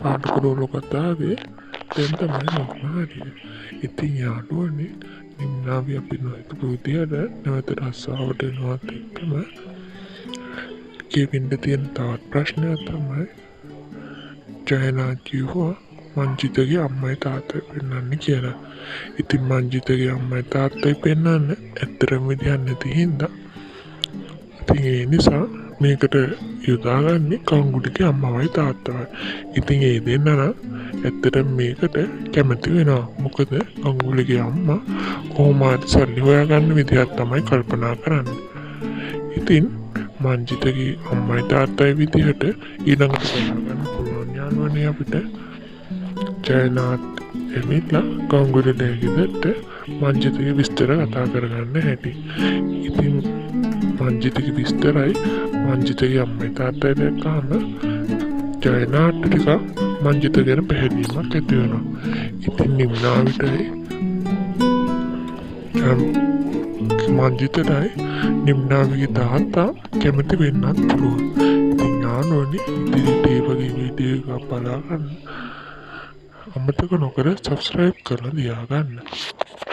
පාටකුඩෝලු කතාවේ දැන් තමයි නොක්නාරිය. ඉතින් යාළුවනේ නිම්නාවිය අපි නොහිතපු විදියට නැවත රස්සාවට එනවත් එක්කම කියවින්ට තියෙන තවත් ප්‍රශ්නයක් තමයි ජයනා කිව්වා මංජිතගේ අම්මයි තාත්තයි පෙන්වන්න කියලා. ඉතින් මංජිතගේ අම්මයි තාත්තයි පෙන්වන්න ඇත්තටම විදියක් නැති හින්දා ඉතින් ඒ නිසා මේකට යොදාගන්නේ කංගුලිගේ අම්මවයි තාත්තවයි. ඉතින් ඒ දෙන්න නම් ඇත්තටම මේකට කැමති වෙනවා. මොකද කංගුලිගේ අම්මා කොහොම හරි සල්ලි හොයාගන්න විදියක් තමයි කල්පනා කරන්නේ. ඉතින් මංජිතගේ අම්මයි තාත්තයි විදිහට ඊළඟට හොයාගන්න පුළුවන් යාළුවනේ අපිට. ජයනාත් එමිලා කංගුලිගේ ගෙදරට මංජිතගේ විස්තර කතා කරගන්න හැටි. ඉතින් මංජිතගේ විස්තරයි මංජිතගේ අම්මයි තාත්තයි දැක්කහම ජයනාට ටිකක් මංජිත ගැන පැහැදීමක් ඇති වෙනවා. ඉතින් නිම්නාවිටයි මංජිතටයි නිම්නාවිගේ තාත්තා කැමති වෙන්නත් පුළුවන්. ඉතින් යාළුවනේ ඉදිරියට ඒ වගේ වීඩියෝ එකක් බලාගන්න අමතක නොකර සබ්ස්ක්‍රයිබ් කරලා තියාගන්න.